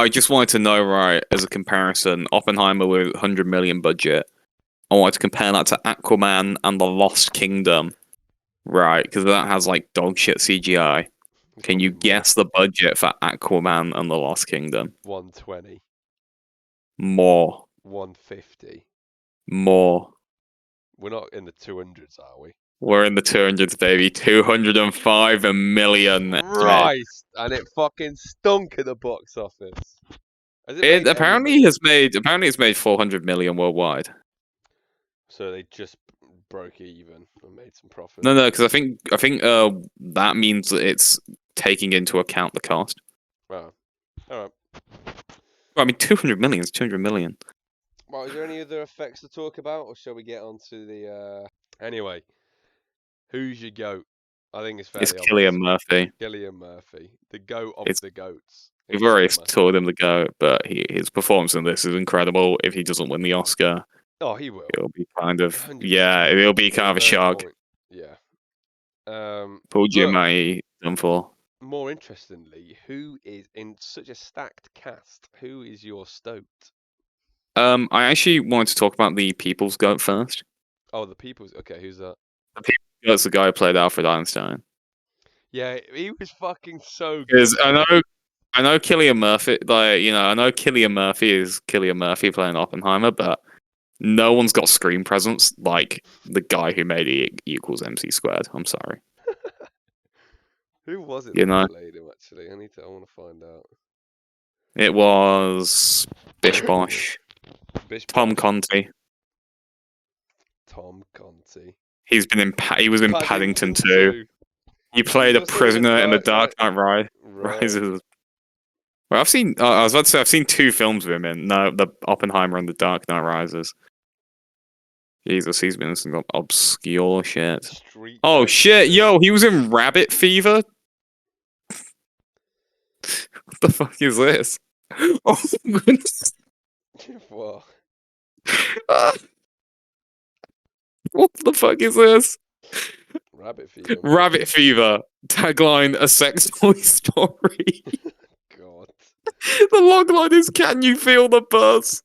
just wanted to know, right, as a comparison, Oppenheimer with 100 million budget. I wanted to compare that to Aquaman and the Lost Kingdom, right? Because that has like dog shit CGI. It's Can you probably more. guess the budget for Aquaman and the Lost Kingdom? 120, More. 150. More. We're not in the 200s, are we? We're in the 200s, baby. 205 million. Christ! And it fucking stunk at the box office. It apparently has made. Apparently, it's made 400 million worldwide. So they just broke even and made some profit. No, because I think that means that it's taking into account the cost. Wow. All right. I mean, 200 million is 200 million. Well, is there any other effects to talk about, or shall we get on to the? Anyway, who's your goat? I think it's fairly obvious. Cillian Murphy. Cillian Murphy, the goat of the goats. We've already told him to go, but his performance in this is incredible. If he doesn't win the Oscar, oh, he will. It'll be kind of 100%. It'll be kind of a shock. Yeah. Paul Giamatti done for. More interestingly, who is in such a stacked cast? Who is your STOAT? I actually wanted to talk about the People's Goat first. Oh, the People's. Okay, who's that? The People's Goat's the guy who played Alfred Einstein. Yeah, he was fucking so good. Because I know Cillian Murphy. I know Cillian Murphy is Cillian Murphy playing Oppenheimer, but no one's got screen presence like the guy who made E equals MC squared. I'm sorry. Who was it that played him, actually? I want to find out. It was Bish Bosh. Tom Conti. Tom Conti. He was in Paddington 2. He played a prisoner in The Dark Knight Rises. Well, I've seen 2 films with him in. No, the Oppenheimer and The Dark Knight Rises. Jesus, he's been in some obscure shit. Oh shit, yo, he was in Rabbit Fever? What the fuck is this? Oh my goodness. What? What the fuck is this? Rabbit Fever. Rabbit Fever. Tagline, a sex toy story. God. The logline is, can you feel the buzz?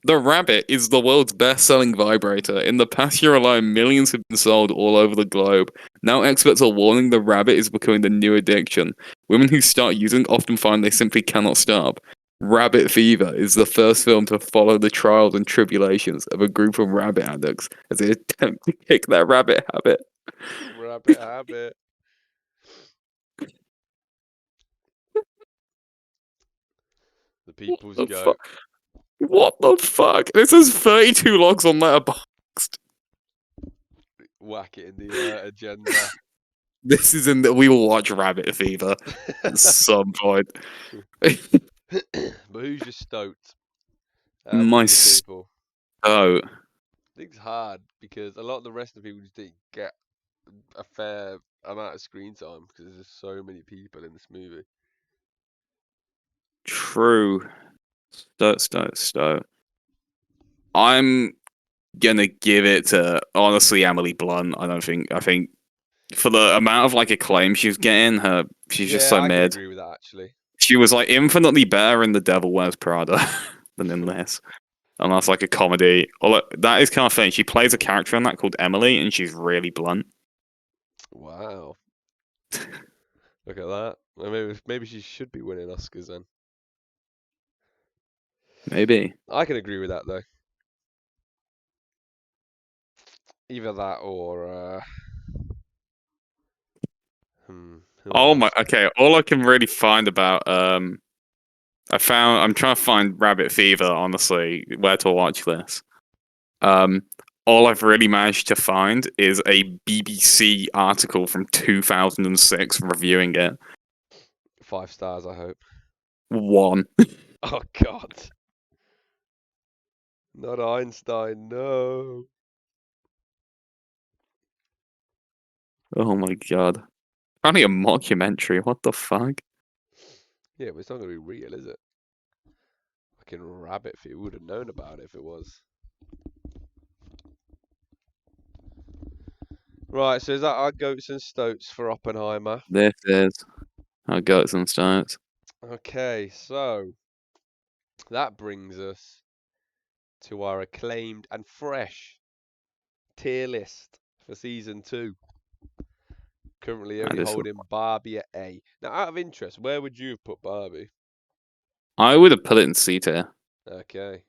The Rabbit is the world's best-selling vibrator. In the past year alone, millions have been sold all over the globe. Now experts are warning the Rabbit is becoming the new addiction. Women who start using often find they simply cannot stop. Rabbit Fever is the first film to follow the trials and tribulations of a group of rabbit addicts as they attempt to kick their rabbit habit. Rabbit habit. The People's Goat. What the fuck? This is 32 logs on Letterboxd. Whack it in the agenda. This is in that we will watch Rabbit Fever at some point. But who's your stoat? Out of My all the people, oh, I think it's hard because a lot of the rest of the people just didn't get a fair amount of screen time because there's just so many people in this movie. true. Stoat. I'm gonna give it to honestly Emily Blunt. I think for the amount of like acclaim she's getting, she's just Yeah, so I can mid. agree with that actually. She was like infinitely better in The Devil Wears Prada than in this. And that's like a comedy. Although that is kind of funny. She plays a character in that called Emily, and she's really blunt. Wow, look at that. Well, maybe she should be winning Oscars then. Maybe. I can agree with that though. Either that or who Oh my. else? Okay. All I can really find about I'm trying to find Rabbit Fever. Honestly, where to watch this. Um, all I've really managed to find is a BBC article from 2006 reviewing it. 5 stars, I hope. One. Oh God, not Einstein, no. Oh my god. Apparently a mockumentary. What the fuck? Yeah, but it's not gonna be real, is it? Fucking rabbit feet. We would have known about it if it was. Right, so is that our goats and stoats for Oppenheimer? This is how goats and starts. Okay, so that brings us to our acclaimed and fresh tier list for season 2. Currently only That is. holding Barbie at A. Now, out of interest, where would you have put Barbie? I would have put it in C tier. Okay.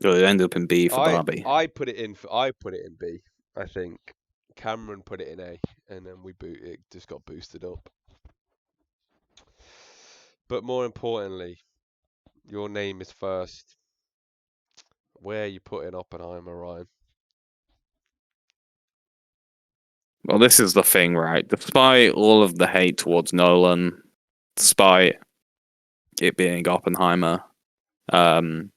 Well, it ended up in B for I Barbie. I put it in I put it in B, I think. Cameron put it in A, and then it just got boosted up. But more importantly, your name is first. Where you put in Oppenheimer, Ryan? Well, this is the thing, right? Despite all of the hate towards Nolan, despite it being Oppenheimer, um,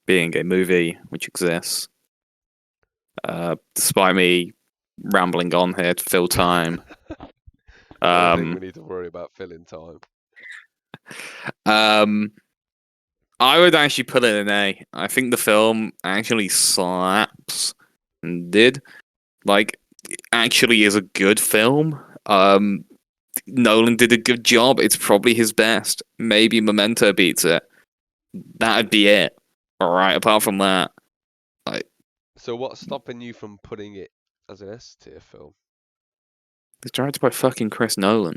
being a movie which exists, despite me rambling on here to fill time, I don't think we um, need to worry about filling time. um, I would actually put it in A. I think the film actually slaps and did like actually is a good film. Nolan did a good job. It's probably his best. Maybe Memento beats it. That'd be it. All right. Apart from that, like, So what's stopping you from putting it as an S tier film? it's directed by fucking Chris Nolan.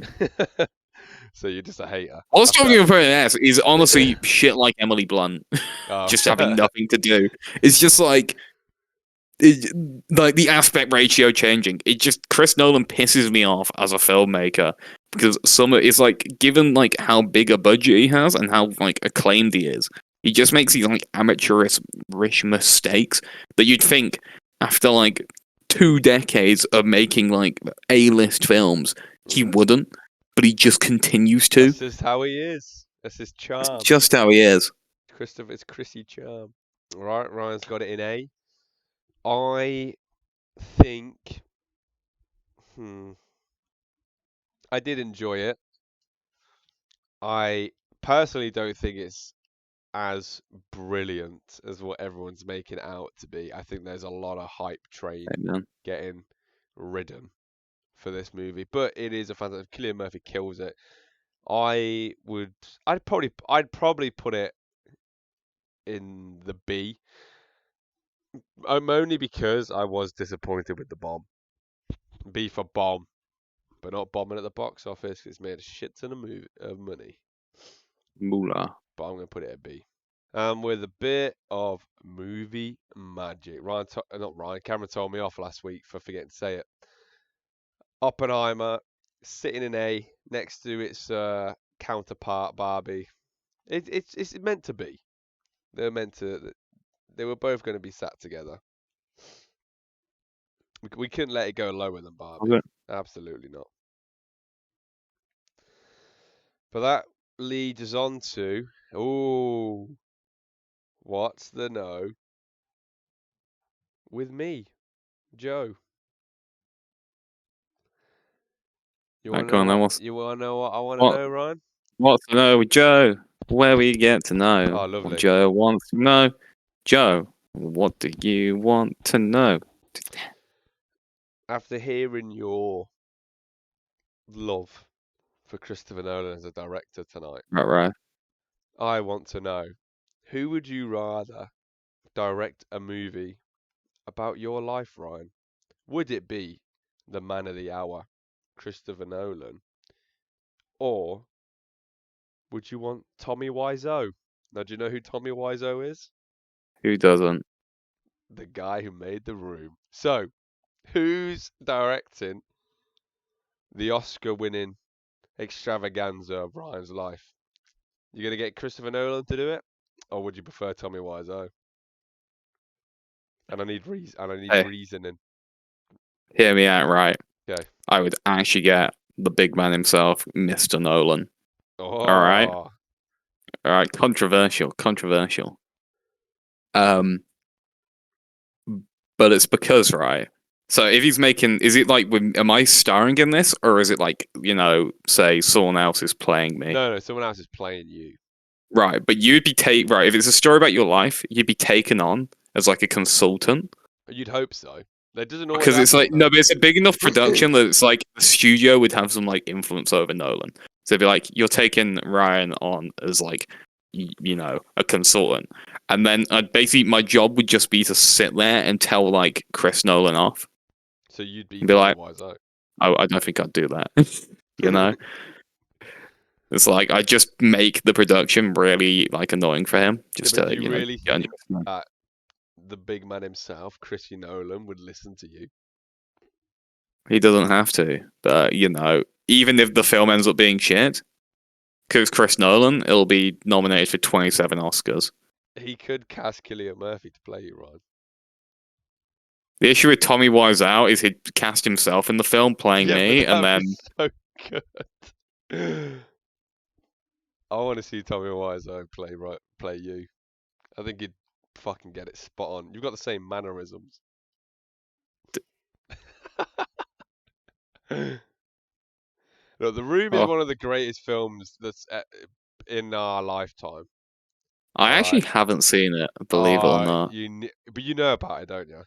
So you're just a hater. What's stopping After you from putting an S is honestly shit like Emily Blunt, oh, just having nothing to do. It's just like it, like the aspect ratio changing. It just Chris Nolan pisses me off as a filmmaker because some it's like given like how big a budget he has and how like acclaimed he is, he just makes these like amateurish mistakes that you'd think after like 2 decades of making like A-list films he yeah. wouldn't, but he just continues to. That's just how he is. That's his It's charm. just how he is. It's Chrissy charm. All right, Ryan's got it in A. I think, hmm, I did enjoy it. I personally don't think it's as brilliant as what everyone's making it out to be. I think there's a lot of hype train Man. getting ridden for this movie, but it is a fantastic. Cillian Murphy kills it. I would, I'd probably put it in the B. Only because I was disappointed with the bomb. B for bomb, but not bombing at the box office. It's made a shit ton of money, Moolah. but I'm gonna put it at B. With a bit of movie magic. Not Ryan. Cameron told me off last week for forgetting to say it. Oppenheimer sitting in A next to its counterpart Barbie. It's meant to be. They're meant to. They were both going to be sat together. We couldn't let it go lower than Barbie. Okay. Absolutely not. But that leads us on to, ooh, what's the no with me, Joe? You Right, want to go know on then. what? You want to know what I want to What know, Ryan? what's to know with Joe? Where we get to Oh, know what lovely. Joe wants to know. Joe, what do you want to know? After hearing your love for Christopher Nolan as a director tonight, Right, right. I want to know, who would you rather direct a movie about your life, Ryan? Would it be the man of the hour, Christopher Nolan, or would you want Tommy Wiseau? Now, do you know who Tommy Wiseau is? Who doesn't? The guy who made The Room. So, who's directing the Oscar-winning extravaganza of Ryan's life? You gonna get Christopher Nolan to do it, or would you prefer Tommy Wiseau? And I need reason. And I need Hey, reasoning. hear me out, right? Okay. I would actually get the big man himself, Mr. Nolan. All right, Oh, all right. Controversial, controversial. Um, but it's because, right? So if he's making, is it like, am I starring in this, or is it like, say someone else is playing me? no, someone else is playing you. Right, but you'd be right. If it's a story about your life, you'd be taken on as like a consultant You'd hope so. That doesn't always because it's happen like no, though. but it's a big enough production that it's like the studio would have some like influence over Nolan. So it'd be like you're taking Ryan on as like a consultant, and then basically my job would just be to sit there and tell like Chris Nolan off So you'd be and be Tommy like, Wiseau. I don't think I'd do that. you know, it's like I just make the production really like annoying for him, Yeah, just but do to you really get on think that the big man himself, Chrissy Nolan, would listen to you? He doesn't have to, but even if the film ends up being shit, because Chris Nolan, it'll be nominated for 27 Oscars. He could cast Cillian Murphy to play you, Ryan. The issue with Tommy Wiseau is he'd cast himself in the film playing Yeah, but me, and that'd be then so good. I want to see Tommy Wiseau play you. I think he'd fucking get it spot on. You've got the same mannerisms. Look, The Room is oh, one of the greatest films that's in our lifetime. I All actually right. haven't seen it, believe it or not. But you know about it, don't you?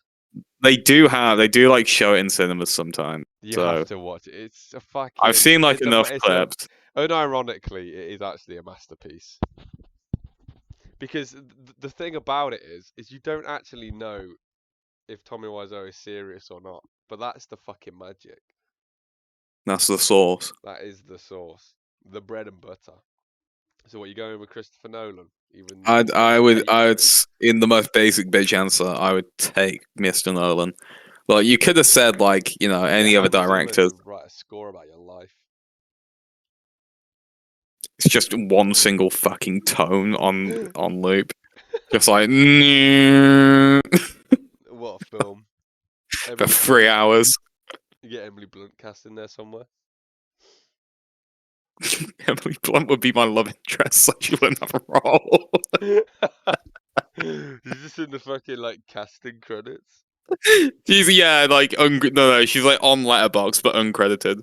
They do like show it in cinemas sometimes. You have So to watch it. It's a I've fucking. seen like enough It's a. clips. Unironically, it is actually a masterpiece. Because the thing about it is you don't actually know if Tommy Wiseau is serious or not. But that's the fucking magic. That's the source. That is the sauce, the bread and butter. So what you going with Christopher Nolan? I would, in the most basic bitch answer, I would take Mr. Nolan. Well, you could have said like Your any other hands on him directors. and write a score about your life. It's just one single fucking tone on loop, just like What a film! for Emily Blunt. 3 hours. You get Emily Blunt cast in there somewhere. Emily Blunt would be my love interest, so she wouldn't have a role. She's just in the fucking like casting credits. She's like no, she's like on Letterboxd but uncredited.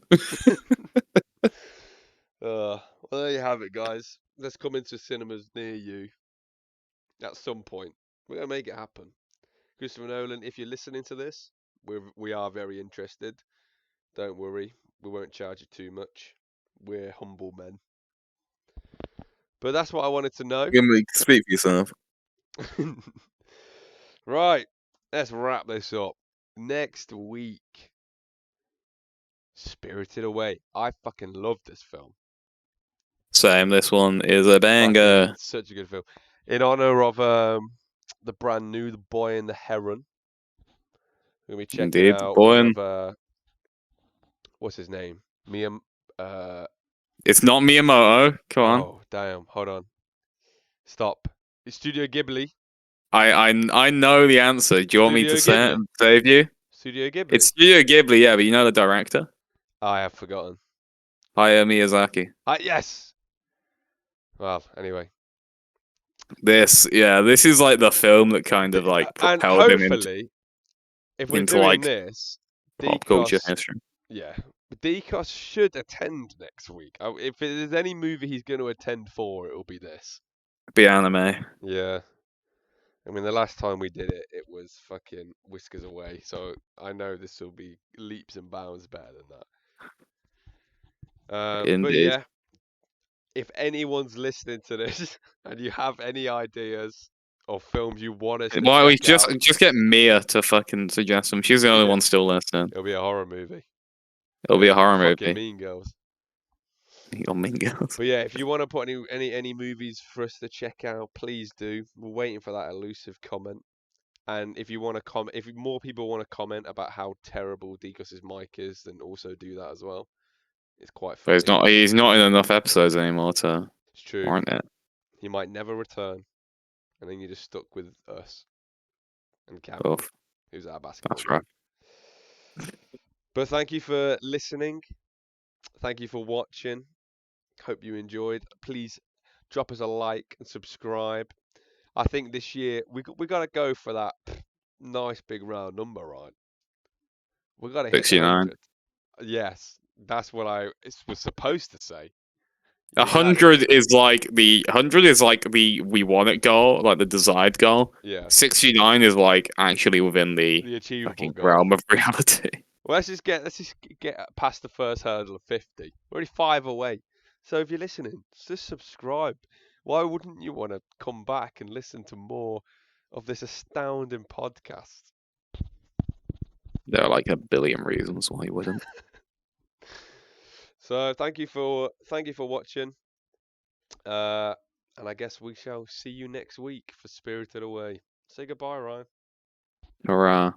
Well, there you have it, guys. Let's come into cinemas near you at some point. We're gonna make it happen. Christopher Nolan, if you're listening to this, we are very interested. Don't worry, we won't charge you too much. We're humble men. But that's what I wanted to know. Speak for yourself. Right, let's wrap this up. Next week, Spirited Away. I fucking love this film. Same. This one is a Fucking banger. such a good film. In honor of the brand new The Boy and the Heron. We're gonna be checking Indeed, out boy. what's his name? Miyam It's not Miyamoto. Come on. oh damn, hold on. Stop. It's Studio Ghibli. I know the answer. Do you want me to Studio say it Ghibli. and save you? Studio Ghibli. It's Studio Ghibli, yeah, but you know the director? I have forgotten. Hayao Miyazaki. Yes. Well, anyway. This is like the film that kind of like And propelled him hopefully, if we're into doing like this, pop culture Decos, history. yeah, Decos should attend next week. If there's any movie he's going to attend for, it will be this. Be anime. Yeah. I mean, the last time we did it, it was fucking whiskers away. So I know this will be leaps and bounds better than that. But Indeed. yeah, if anyone's listening to this and you have any ideas of films you want us to Why we check out, just get Mia to fucking suggest them. She's the only yeah, one still listening. it'll be a horror movie. It'll be a horror Fucking movie. Mean Girls. Or Mean Girls. But yeah, if you want to put any movies for us to check out, please do. We're waiting for that elusive comment. And if you want to comment, if more people want to comment about how terrible Decos's mic is, then also do that as well. It's quite But funny. he's not in enough episodes anymore to It's true. warrant it. He might never return, and then you're just stuck with us and Cam, Oof. who's our basketball. That's right. But thank you for listening. Thank you for watching. Hope you enjoyed. Please drop us a like and subscribe. I think this year we got to go for that nice big round number, right? We got to hit 69. 100. Yes, that's what I was supposed to say. 100 is like the we want it goal, like the desired goal. Yeah. 69 is like actually within The the achievable fucking goal. realm of reality. Well, let's just get past the first hurdle of 50. We're only 5 away. So if you're listening, just subscribe. Why wouldn't you want to come back and listen to more of this astounding podcast? There are like a billion reasons why you wouldn't. So thank you for watching. And I guess we shall see you next week for Spirited Away. Say goodbye, Ryan. Hurrah.